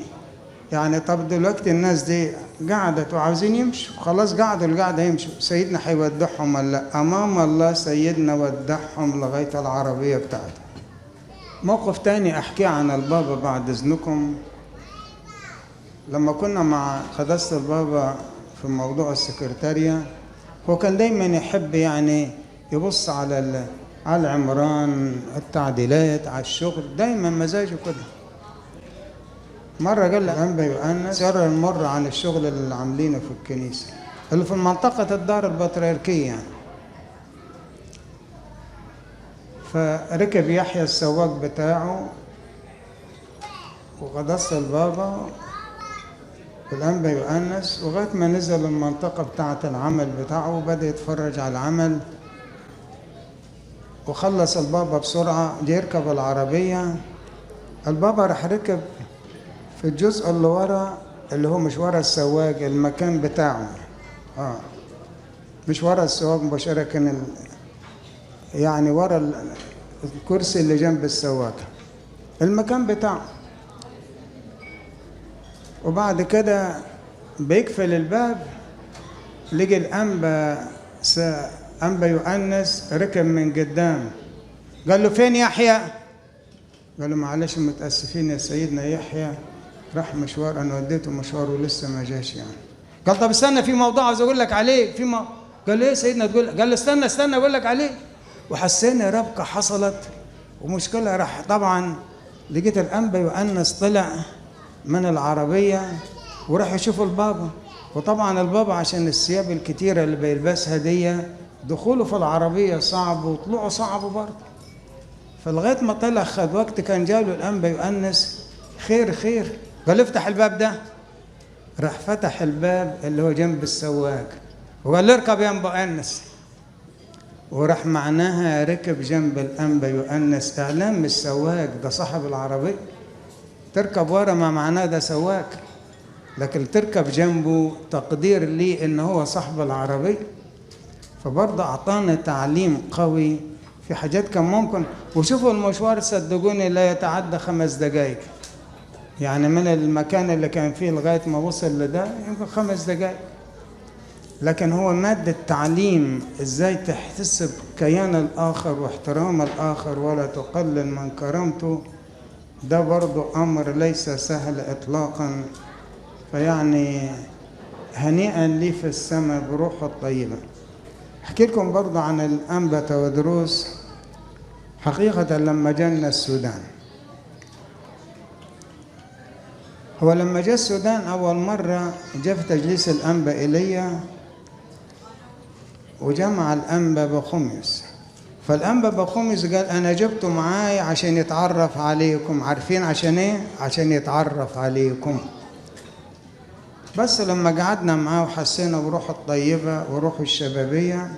يعني طب دلوقتي الناس دي قعدت وعاوزين يمشوا، خلاص قعدوا القعدة يمشوا، سيدنا هيودعهم ولا لا؟ امام الله سيدنا ودعهم لغاية العربية بتاعته. موقف تاني احكيه عن البابا بعد اذنكم. لما كنا مع قداسة البابا في موضوع السكرتارية، هو كان دايما يحب يعني يبص على العمران، التعديلات، على الشغل، دايما مزاجه كده. مرة قال الأنبا يؤنس يرى المر عن الشغل اللي عاملينه في الكنيسة اللي في منطقة الدار البطريركية يعني. فركب يحيى السواق بتاعه وقداسة البابا والأنبا يؤنس لغاية ما نزل المنطقة بتاعة العمل بتاعه وبدأ يتفرج على العمل، وخلص البابا بسرعة يركب العربية. البابا راح ركب في الجزء اللي ورا، اللي هو مش ورا السواق، المكان بتاعه مش ورا السواق مباشرة، كان يعني ورا الكرسي اللي جنب السواق، المكان بتاعه. وبعد كده بيقفل الباب، لقي الأنبا يؤنس ركب من قدام. قال له فين يحيى؟ قال له معلش متأسفين يا سيدنا، يحيى راح مشوار، أنا وديته مشوار ولسه ما جاش يعني. قال طب استنى في موضوع عاوز اقول لك عليه قال ليه سيدنا تقول؟ قال له استنى اقول لك عليه. وحسينا ربكه حصلت ومشكله. راح طبعا لقيت الانبا يؤنس طلع من العربيه وراح يشوف البابا. وطبعا البابا عشان الثياب الكتيره اللي بيلبسها دي دخوله في العربيه صعب وطلوعه صعب برضه. فلغايه ما طلع خد وقت كان جاله الانبا يؤنس خير قال افتح الباب ده. راح فتح الباب اللي هو جنب السواق وقال له اركب يا انبا يؤنس. وراح معناها ركب جنب الانبا يؤنس. اعلام السواق ده صاحب العربيه. تركب ورا ما معناه ده سواق، لكن تركب جنبه تقدير ليه ان هو صاحب العربيه. فبرضه اعطانا تعليم قوي في حاجات كان ممكن. وشوفوا المشوار صدقوني لا يتعدى 5 دقائق، يعني من المكان اللي كان فيه لغايه ما وصل لده يمكن 5 دقائق. لكن هو مادة تعليم ازاي تحس بكيان الاخر واحترام الاخر ولا تقلل من كرامته. ده برضو امر ليس سهل اطلاقا. فيعني هنيئا لي في السماء بروحه الطيبة. احكي لكم برضو عن الانبا تودروس. حقيقة لما جانا السودان، هو لما جاء السودان اول مرة جاء في تجليس الانبا ايليا وجمع الانبا بخوميوس. فالانبا بخوميوس قال انا جبته معاي عشان يتعرف عليكم. عارفين عشان ايه؟ عشان يتعرف عليكم. بس لما قعدنا معاه وحسينا بروحه الطيبة وروحه الشبابية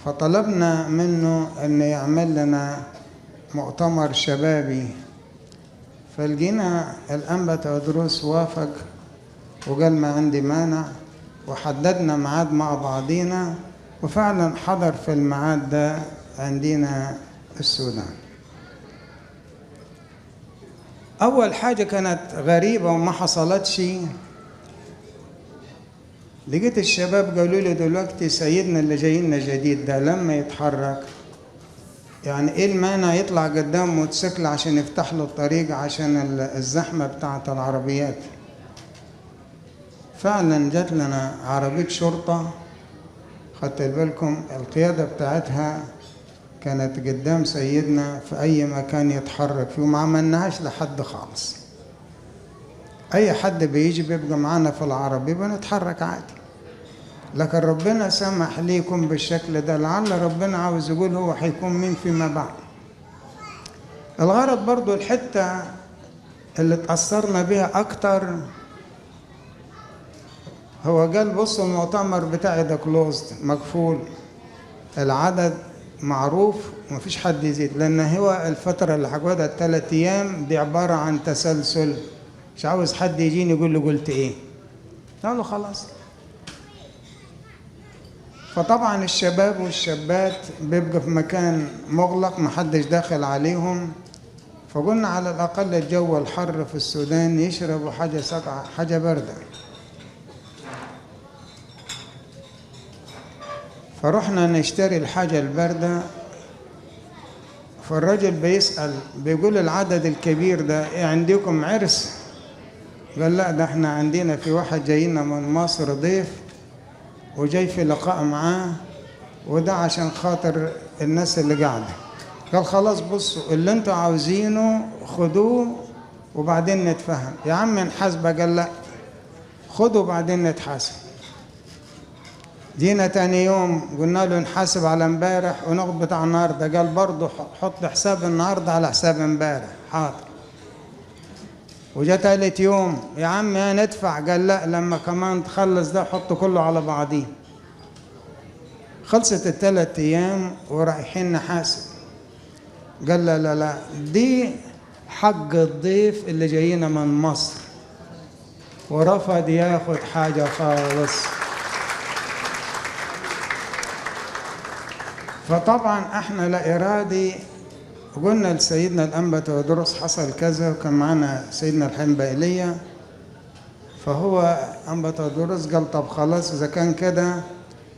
فطلبنا منه ان يعمل لنا مؤتمر شبابي. فلقينا الانبا تودروس وافق وقال ما عندي مانع. وحددنا ميعاد مع بعضينا وفعلا حضر في الميعاد ده عندنا السودان. اول حاجة كانت غريبة وما حصلتش. لقيت الشباب قالوا لي دلوقتي سيدنا اللي جاينا جديد ده لما يتحرك يعني ايه المانع يطلع قدام موتوسيكل عشان يفتح له الطريق عشان الزحمة بتاعت العربيات. فعلا جات لنا عربية شرطة، خدت بالكم القيادة بتاعتها كانت قدام سيدنا في أي مكان يتحرك فيه وما عملناهاش لحد خالص. أي حد بيجي بيبقى معانا في العربية بنتحرك عادي. لكن ربنا سمح ليكم بالشكل ده لعل ربنا عاوز يقول هو هيكون مين فيما بعد. الغرض برضو الحتة اللي تأثرنا بها أكتر هو قال بصوا المؤتمر بتاعي ده كلوزد مقفول، العدد معروف ومفيش حد يزيد، لأن هو الفترة اللي هقعدها 3 أيام دي عبارة عن تسلسل. مش عاوز حد يجيني يقول له قلت ايه. قالوا خلاص. فطبعا الشباب والشابات بيبقى في مكان مغلق محدش داخل عليهم. فقلنا على الأقل الجو الحر في السودان يشربوا حاجة ساقعة حاجة باردة. فرحنا نشتري الحاجة الباردة. فالرجل بيسأل بيقول العدد الكبير ده إيه عندكم عرس؟ قال لا ده احنا عندنا في واحد جاينا من مصر ضيف وجاي في لقاء معاه وده عشان خاطر الناس اللي قاعدة. قال خلاص بصوا اللي انتوا عاوزينه خدوه وبعدين نتفهم. يا عم نحاسبه. قال لا خدوا وبعدين نتحاسب. جينا تاني يوم قلنا له نحاسب على امبارح وناخد بتاع النهارده. قال برضه حط حساب النهارده على حساب امبارح. حاضر. وجا تالت يوم يا عم ندفع. قال لا لما كمان تخلص ده حط كله على بعضيه. خلصت ال3 أيام ورايحين نحاسب. قال لا دي حق الضيف اللي جاينا من مصر، ورفض ياخد حاجة خالص. فطبعا احنا لا ارادي قلنا لسيدنا الانبا تودروس حصل كذا وكان معنا سيدنا الانبا ايليا. فهو انبا تودروس قال طب خلاص اذا كان كده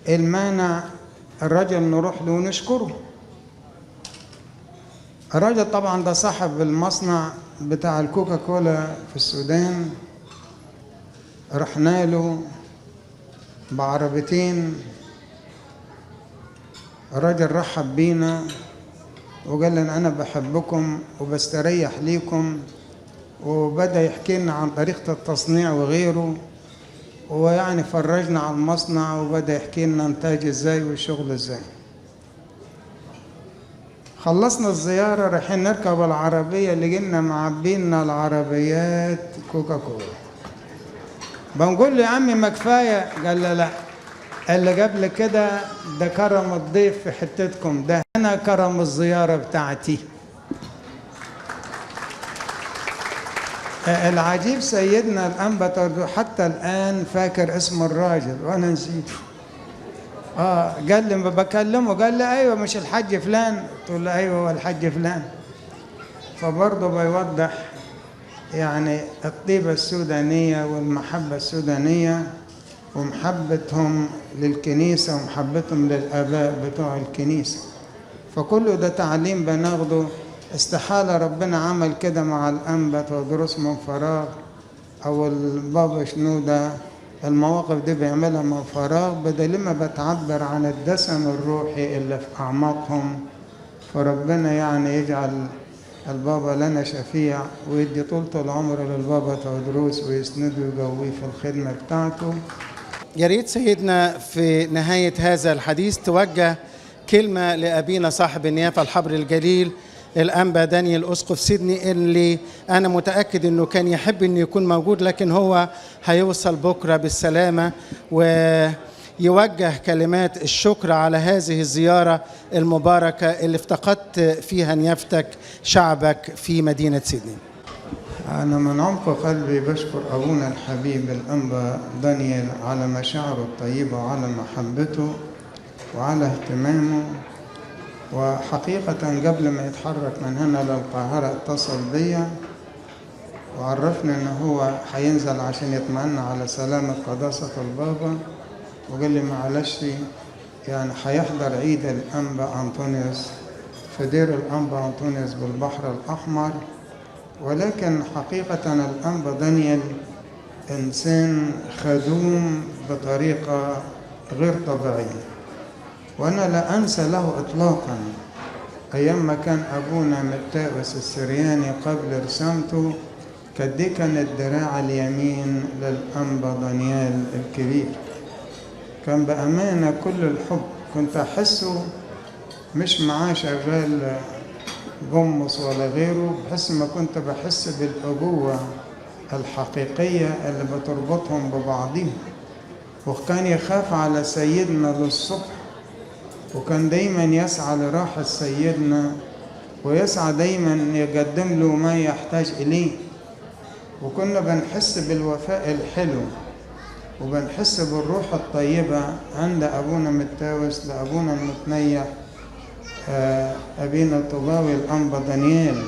المانع الرجل نروح له ونشكره. الراجل طبعا ده صاحب المصنع بتاع الكوكا كولا في السودان. رحنا له بعربتين. الراجل رحب بينا وقال لنا أنا بحبكم وبستريح ليكم، وبدأ يحكي لنا عن طريقة التصنيع وغيره، ويعني فرجنا على المصنع وبدأ يحكي لنا إنتاج إزاي والشغل إزاي. خلصنا الزيارة رايحين نركب العربية اللي قلنا معبينا العربيات كوكا كولا. بنقول له يا عمي ما كفاية، قال لا لا، اللي قبل كده ده كرم الضيف في حتتكم، ده هنا كرم الزيارة بتاعتي. العجيب سيدنا الأنبا حتى الآن فاكر اسم الراجل وأنا نسيته. قال لي بكلمه، قال لي أيوة مش الحج فلان؟ قلت له أيوة هو الحج فلان. فبرضه بيوضح يعني الطيبة السودانية والمحبة السودانية ومحبتهم للكنيسة ومحبتهم للآباء بتوع الكنيسة. فكله ده تعليم بناخده. استحالة ربنا عمل كده مع الأنبا تودروس من فراغ، أو البابا شنودة. المواقف دي بيعملها من فراغ، بدل ما بتعبر عن الدسم الروحي اللي في أعماقهم. فربنا يعني يجعل البابا لنا شفيع ويدي طولة العمر للبابا تودروس ويسنده ويقويه في الخدمة بتاعته. يا ريت سيدنا في نهاية هذا الحديث توجه كلمة لأبينا صاحب النيافة الحبر الجليل الأنبا دانيال أسقف سيدني، اللي أنا متأكد أنه كان يحب أنه يكون موجود، لكن هو هيوصل بكرة بالسلامة، ويوجه كلمات الشكر على هذه الزيارة المباركة اللي افتقدت فيها نيافتك شعبك في مدينة سيدني. أنا من عمق قلبي بشكر أبونا الحبيب الأنبا دانيال على مشاعره الطيبة وعلى محبته وعلى اهتمامه. وحقيقة قبل ما يتحرك من هنا للقاهرة اتصل بيا وعرفني إن هو هينزل عشان يطمئن على سلامة قداسة البابا، وقال لي معلش يعني هيحضر عيد الأنبا أنطونيوس في دير الأنبا أنطونيوس بالبحر الأحمر. ولكن حقيقة الأنبا دانيال إنسان خدوم بطريقة غير طبيعية، وأنا لا أنسى له إطلاقا أيام ما كان أبونا متاوس السرياني قبل رسامته، دي كان الدراع اليمين للأنبا دانيال الكبير. كان بأمانة كل الحب، كنت أحسه مش معاه شغال جمص ولا غيره، بحس ما كنت بحس بالأبوة الحقيقية اللي بتربطهم ببعضهم. وكان يخاف على سيدنا للصبح، وكان دايما يسعى لراحة سيدنا، ويسعى دايما يقدم له ما يحتاج إليه. وكنا بنحس بالوفاء الحلو وبنحس بالروح الطيبة عند أبونا متاوس لأبونا المتنيح أبينا الطباوي الأنبا دانيال.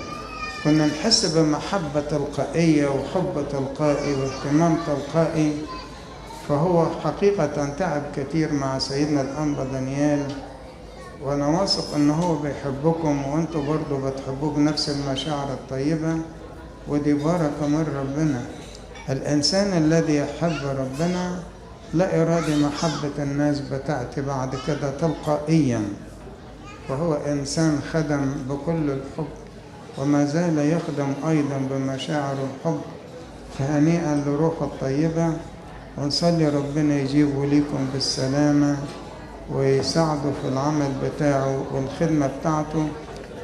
كنا نحس بمحبة تلقائية وحب تلقائي واهتمام تلقائي. فهو حقيقة تعب كثير مع سيدنا الأنبا دانيال، وأنا واثق أنه هو بيحبكم وأنتوا برضو بتحبوه بنفس المشاعر الطيبة، ودي بركة من ربنا. الإنسان الذي يحب ربنا لا إرادة محبة الناس بتأتي بعد كده تلقائيا، فهو إنسان خدم بكل الحب وما زال يخدم أيضا بمشاعر الحب. فهنيئا لروح الطيبة، ونصلي ربنا يجيبه ليكم بالسلامة ويساعده في العمل بتاعه والخدمة بتاعته.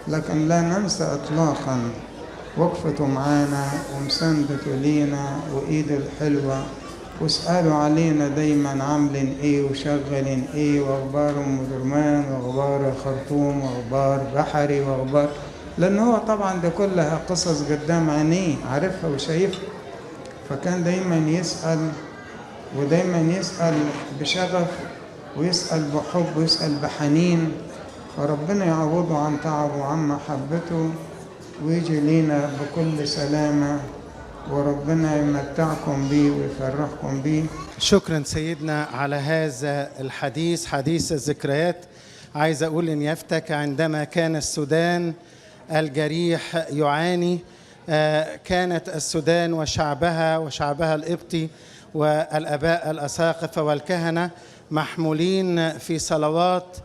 لكن لا ننسى إطلاقا وقفته معانا ومساندته لينا وإيده الحلوة، واسألوا علينا دايما عاملين إيه وشغالين إيه، وأخبار أم درمان وأخبار الخرطوم وأخبار بحري وأخبار، لأن هو طبعا ده كلها قصص قدام عينيه عارفها وشايفها. فكان دايما يسأل، ودايما يسأل بشغف ويسأل بحب ويسأل بحنين. فربنا يعوضه عن تعبه وعن محبته ويجي لينا بكل سلامة، وربنا يمتعكم بيه ويفرحكم بيه. شكرا سيدنا على هذا الحديث، حديث الذكريات. عايز أقول إن يفتك عندما كان السودان الجريح يعاني، كانت السودان وشعبها القبطي والآباء الأساقفة والكهنة محمولين في صلوات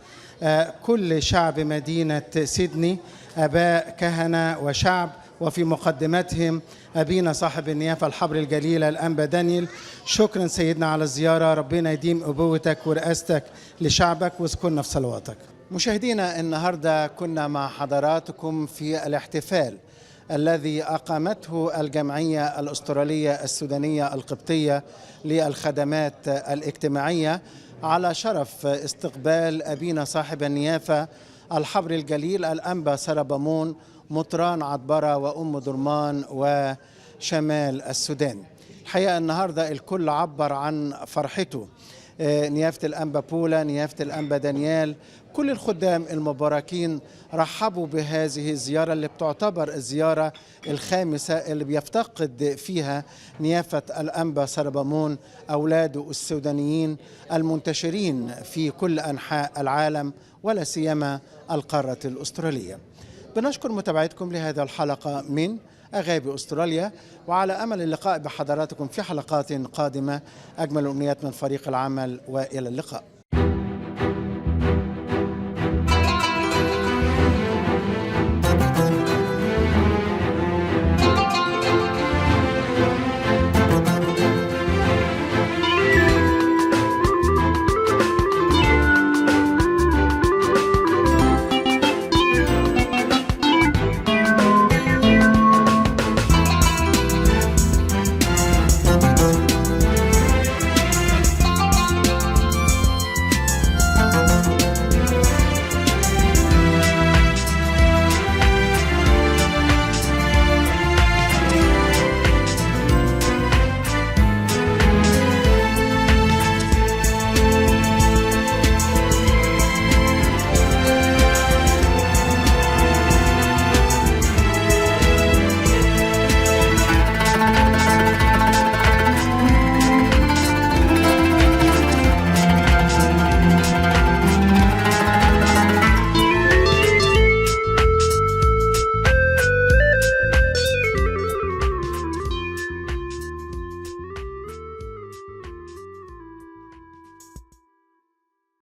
كل شعب مدينة سيدني، آباء كهنة وشعب، وفي مقدمتهم أبينا صاحب النيافة الحبر الجليلة الأنبا دانيال. شكرا سيدنا على الزيارة، ربنا يديم أبوتك ورئاستك لشعبك واذكرنا في صلواتك. مشاهدينا، النهاردة كنا مع حضراتكم في الاحتفال الذي أقامته الجمعية الأسترالية السودانية القبطية للخدمات الاجتماعية على شرف استقبال أبينا صاحب النيافة الحبر الجليل الأنبا سربمون مطران عطبرة وأم درمان وشمال السودان. الحقيقة النهاردة الكل عبر عن فرحته، نيافة الأنبا بولا، نيافة الأنبا دانيال، كل الخدام المباركين رحبوا بهذه الزيارة اللي بتعتبر الزيارة الخامسة اللي بيفتقد فيها نيافة الأنبا سربمون أولاده السودانيين المنتشرين في كل أنحاء العالم ولا سيما القارة الأسترالية. بنشكر متابعتكم لهذه الحلقة من أغابي أستراليا، وعلى أمل اللقاء بحضراتكم في حلقات قادمة. أجمل الأمنيات من فريق العمل، وإلى اللقاء.